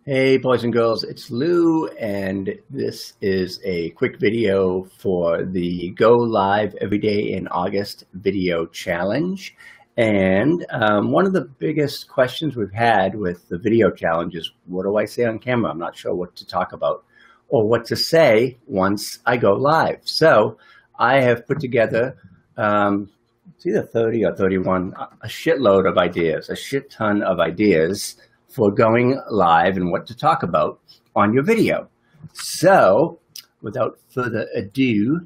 Hey boys and girls, it's Lou, and this is a quick video for the Go Live Every Day in August video challenge. And one of the biggest questions we've had with the video challenge is, what do I say on camera? I'm not sure what to talk about or what to say once I go live. So I have put together, it's either 30 or 31, a shitload of ideas, a shit ton of ideas for going live and what to talk about on your video. So without further ado,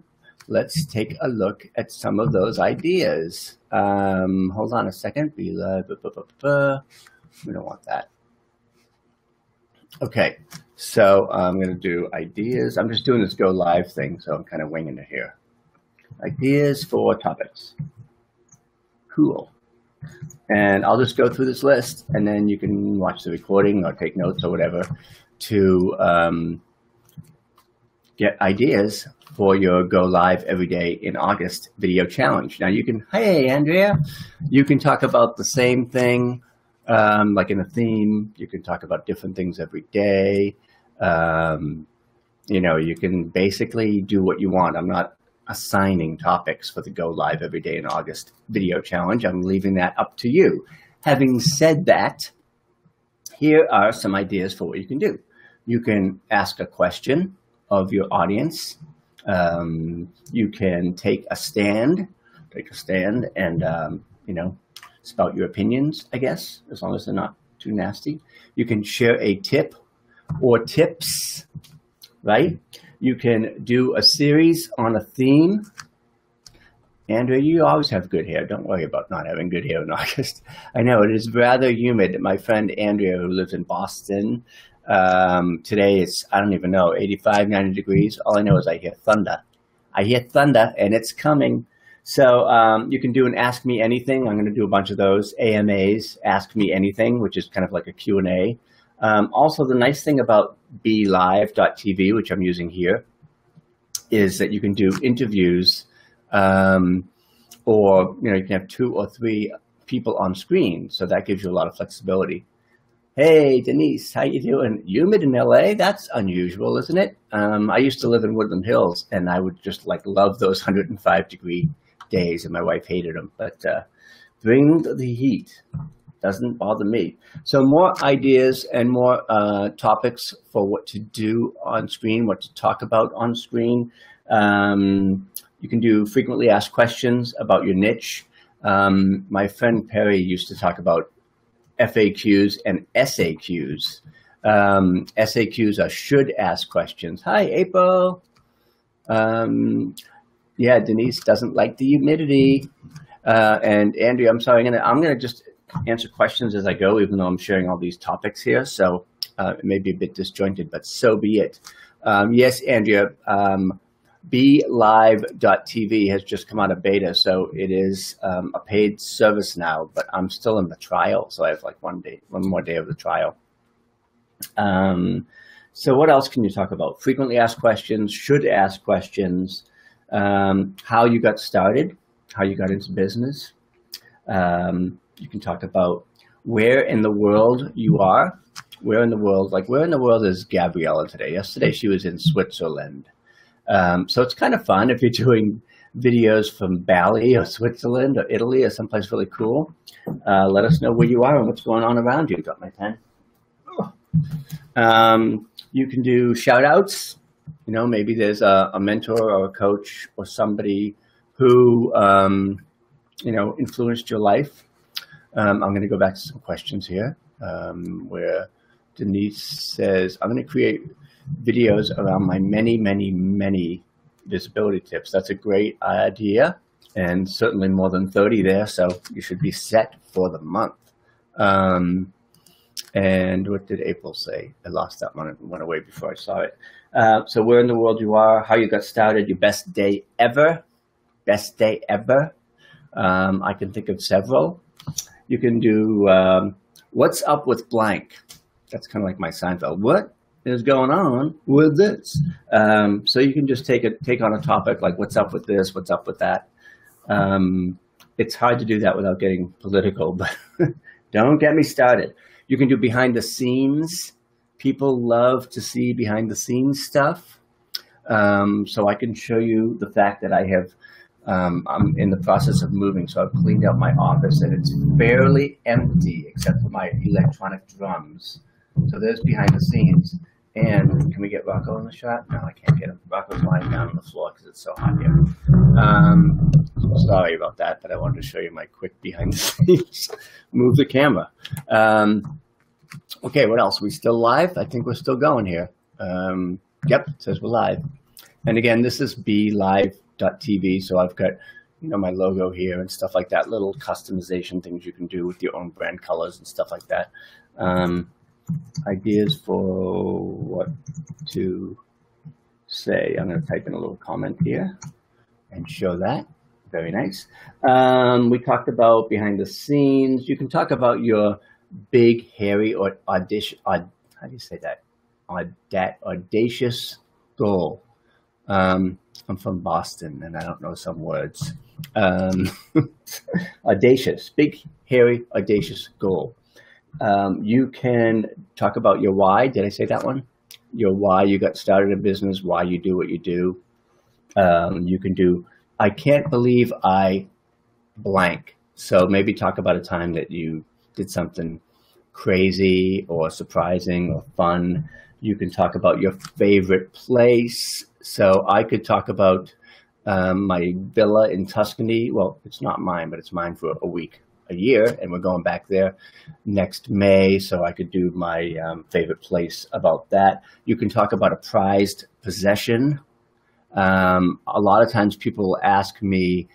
let's take a look at some of those ideas. Hold on a second. Be live. We don't want that. Okay, so I'm going to do ideas. I'm just doing this go live thing, so I'm kind of winging it here. Ideas for topics. Cool. And I'll just go through this list, and then you can watch the recording or take notes or whatever to get ideas for your Go Live Every Day in August video challenge. Now you can, hey, Andrea, you can talk about the same thing, like in a theme. You can talk about different things every day. You know, you can basically do what you want. I'm not assigning topics for the Go Live Every Day in August video challenge. I'm leaving that up to you. Having said that, here are some ideas for what you can do. You can ask a question of your audience. You can take a stand and, you know, spout your opinions, I guess, as long as they're not too nasty. You can share a tip or tips, right? You can do a series on a theme. Andrea, you always have good hair. Don't worry about not having good hair in August. I know it is rather humid. My friend Andrea, who lives in Boston, today it's, I don't even know, 85, 90 degrees. All I know is I hear thunder. I hear thunder, and it's coming. So you can do an Ask Me Anything. I'm going to do a bunch of those. AMAs, Ask Me Anything, which is kind of like a Q&A. Also, the nice thing about BeLive.tv, which I'm using here, is that you can do interviews, or you can have 2 or 3 people on screen, so that gives you a lot of flexibility. Hey, Denise, how you doing? Humid in LA? That's unusual, isn't it? I used to live in Woodland Hills, and I would just love those 105-degree days, and my wife hated them. But bring the heat. Doesn't bother me. So more ideas and more topics for what to do on screen, what to talk about on screen. You can do frequently asked questions about your niche. My friend Perry used to talk about FAQs and SAQs. SAQs are should ask questions. Hi, April. Yeah, Denise doesn't like the humidity. And Andrea, I'm sorry, I'm gonna just answer questions as I go, even though I'm sharing all these topics here. So it may be a bit disjointed, but so be it. Yes, Andrea, BeLive.tv has just come out of beta, so it is a paid service now, but I'm still in the trial, so I have one more day of the trial. So what else can you talk about? Frequently asked questions, should ask questions, how you got started, how you got into business. You can talk about where in the world you are, where in the world is Gabriella today? Yesterday she was in Switzerland. So it's kind of fun if you're doing videos from Bali or Switzerland or Italy or someplace really cool. Let us know where you are and what's going on around you. Got my pen. You can do shout outs. Maybe there's a mentor or a coach or somebody who, influenced your life. I'm going to go back to some questions here where Denise says, I'm going to create videos around my many, many, many visibility tips. That's a great idea, and certainly more than 30 there, so you should be set for the month. And what did April say? I lost that one. It went away before I saw it. So where in the world you are, how you got started, your best day ever. Best day ever. I can think of several. You can do what's up with blank. That's kind of like my Seinfeld. What is going on with this? So you can just take on a topic like what's up with this, what's up with that. It's hard to do that without getting political, but don't get me started. You can do behind the scenes People love to see behind the scenes stuff. So I can show you the fact that I'm in the process of moving. So I've cleaned out my office and it's fairly empty except for my electronic drums. So there's behind the scenes. And can we get Rocco in the shot? No, I can't get him. Rocco's lying down on the floor because it's so hot here. Sorry about that, but I wanted to show you my quick behind the scenes. Move the camera. Okay, what else? We still live? I think we're still going here. Yep, it says we're live. And again, this is BeLive.tv, so I've got my logo here and stuff like that, little customization things you can do with your own brand colors and stuff like that. Ideas for what to say. I'm going to type in a little comment here and show that. Very nice. We talked about behind the scenes. You can talk about your big, hairy, or audacious, how do you say that? Audacious goal. I'm from Boston and I don't know some words. Audacious, big, hairy, audacious goal. You can talk about your why. Did I say that one? Your why you got started in business, why you do what you do. You can do, I can't believe I blank. So maybe talk about a time that you did something crazy or surprising or fun. You can talk about your favorite place. So I could talk about my villa in Tuscany. Well, it's not mine, but it's mine for a year, and we're going back there next May. So I could do my favorite place about that. You can talk about a prized possession. A lot of times people ask me,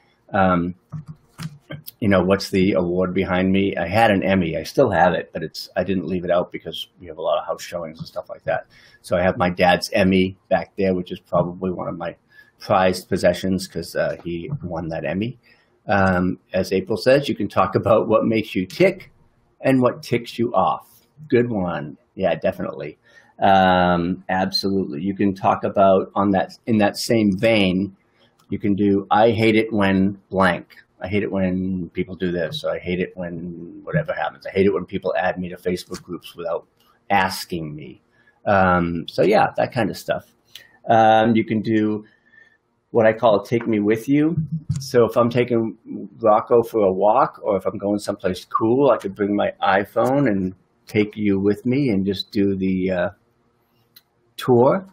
what's the award behind me? I had an Emmy. I still have it, but I didn't leave it out because we have a lot of house showings and stuff like that. So I have my dad's Emmy back there, which is probably one of my prized possessions because he won that Emmy. As April says, you can talk about what makes you tick and what ticks you off. Good one. Yeah, definitely. Absolutely. You can talk about in that same vein, you can do, I hate it when blank. I hate it when people do this. So I hate it when whatever happens. I hate it when people add me to Facebook groups without asking me. So yeah, that kind of stuff. You can do what I call take me with you. So if I'm taking Rocco for a walk or if I'm going someplace cool, I could bring my iPhone and take you with me and just do the tour.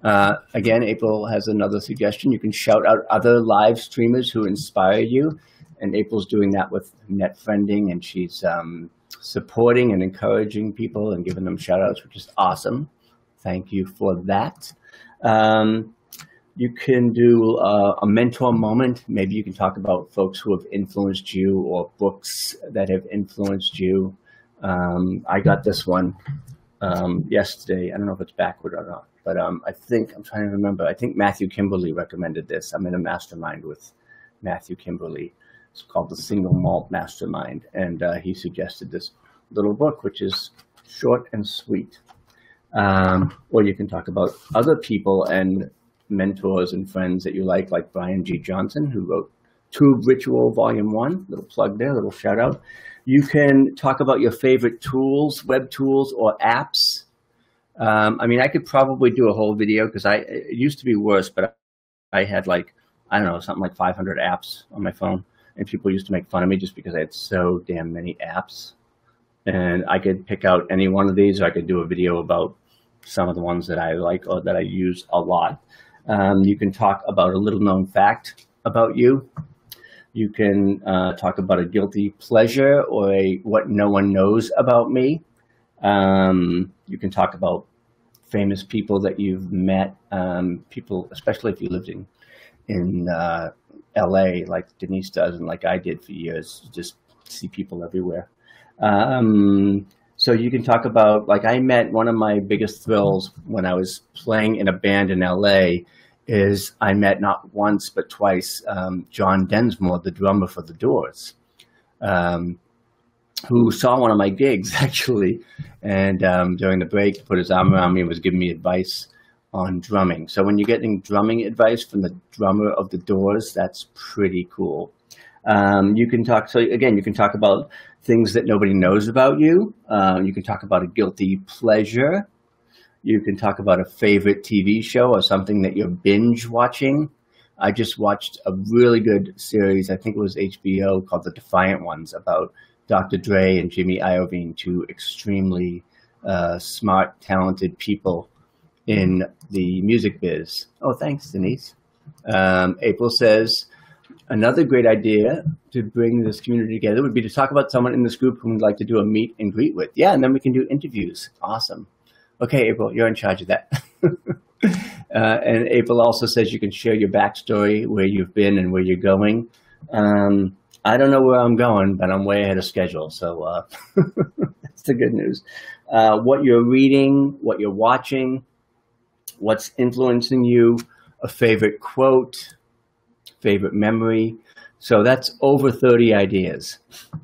Again, April has another suggestion. You can shout out other live streamers who inspire you. And April's doing that with net friending, and she's supporting and encouraging people and giving them shout outs, which is awesome. Thank you for that. You can do a mentor moment. Maybe you can talk about folks who have influenced you or books that have influenced you. I got this one yesterday. I don't know if it's backward or not, but I'm trying to remember. I think Matthew Kimberly recommended this. I'm in a mastermind with Matthew Kimberly. It's called the Single Malt Mastermind. And he suggested this little book, which is short and sweet. Or you can talk about other people and mentors and friends that you like Brian G. Johnson, who wrote Tube Ritual Volume 1. Little plug there, little shout out. You can talk about your favorite tools, web tools, or apps. I could probably do a whole video because it used to be worse, but I had something like 500 apps on my phone. And people used to make fun of me just because I had so damn many apps. And I could pick out any one of these, or I could do a video about some of the ones that I like or that I use a lot. You can talk about a little known fact about you. You can talk about a guilty pleasure or what no one knows about me. You can talk about famous people that you've met, people, especially if you lived in LA like Denise does and like I did for years. You just see people everywhere. So you can talk about, I met one of my biggest thrills when I was playing in a band in LA is I met not once but twice John Densmore, the drummer for The Doors, who saw one of my gigs actually, and during the break put his arm around me and was giving me advice on drumming. So when you're getting drumming advice from the drummer of The Doors, that's pretty cool. You can talk about things that nobody knows about you. You can talk about a guilty pleasure. You can talk about a favorite TV show or something that you're binge watching. I just watched a really good series, I think it was HBO, called The Defiant Ones, about Dr. Dre and Jimmy Iovine, two extremely smart, talented people in the music biz. Oh, thanks, Denise. April says, another great idea to bring this community together would be to talk about someone in this group whom we'd like to do a meet and greet with. Yeah, and then we can do interviews. Awesome. Okay, April, you're in charge of that. And April also says you can share your backstory, where you've been and where you're going. I don't know where I'm going, but I'm way ahead of schedule. So that's the good news. What you're reading, what you're watching, what's influencing you, a favorite quote, favorite memory. So that's over 30 ideas.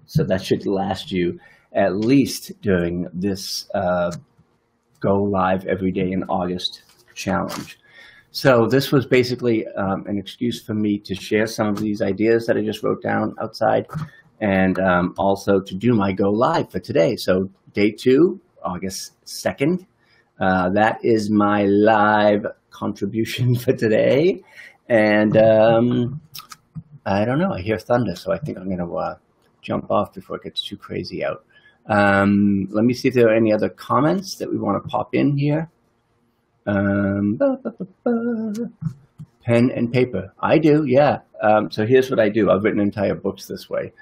So that should last you at least during this Go Live Every Day in August challenge. So this was basically an excuse for me to share some of these ideas that I just wrote down outside, and also to do my Go Live for today. So day 2, August 2nd, that is my live contribution for today. And I don't know, I hear thunder, so I think I'm going to jump off before it gets too crazy out. Let me see if there are any other comments that we want to pop in here. Pen and paper. I do, yeah. So here's what I do. I've written entire books this way.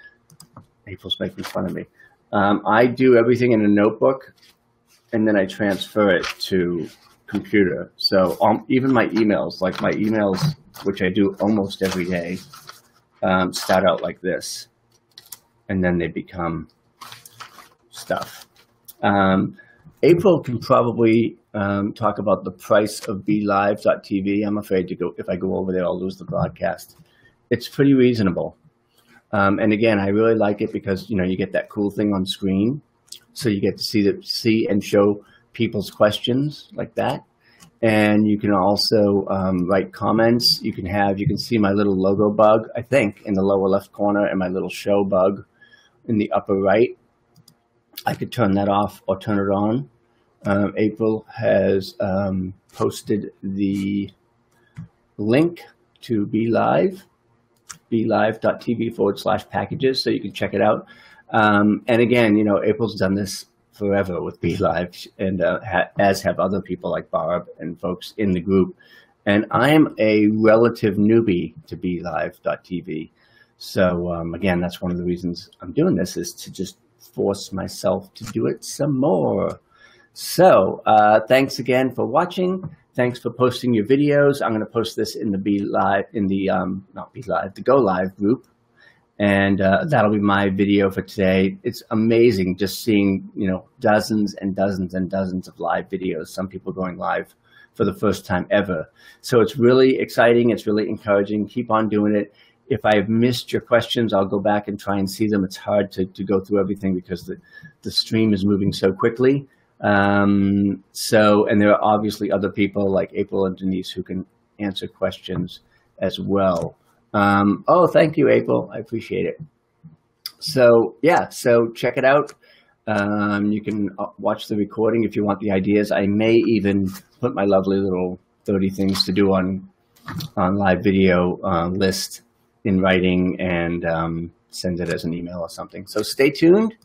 April's making fun of me. I do everything in a notebook, and then I transfer it to computer. So even my emails, like my emails, which I do almost every day, start out like this, and then they become stuff. April can probably talk about the price of BeLive.tv. I'm afraid to go. If I go over there, I'll lose the broadcast. It's pretty reasonable. And again, I really like it because, you know, you get that cool thing on screen. So you get to see and show people's questions like that. And you can also write comments. You can see my little logo bug, I think, in the lower left corner, and my little show bug in the upper right. I could turn that off or turn it on. April has posted the link to BeLive, BeLive.tv/packages, so you can check it out. And again, you know, April's done this forever with BeLive, and as have other people like Barb and folks in the group. And I am a relative newbie to BeLive.tv. So again, that's one of the reasons I'm doing this, is to just force myself to do it some more. So thanks again for watching. Thanks for posting your videos. I'm going to post this in the BeLive, in the not BeLive, the Go Live group, and that'll be my video for today. It's amazing just seeing, you know, dozens and dozens and dozens of live videos. Some people going live for the first time ever. So it's really exciting. It's really encouraging. Keep on doing it. If I've missed your questions, I'll go back and try and see them. It's hard to go through everything because the stream is moving so quickly. And there are obviously other people like April and Denise who can answer questions as well. Oh, thank you, April. I appreciate it. So yeah, so check it out. You can watch the recording if you want the ideas. I may even put my lovely little 30 things to do on live video list in writing and send it as an email or something. So stay tuned,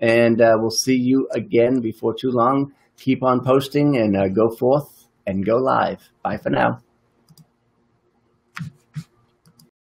and we'll see you again before too long. Keep on posting and go forth and go live. Bye for now.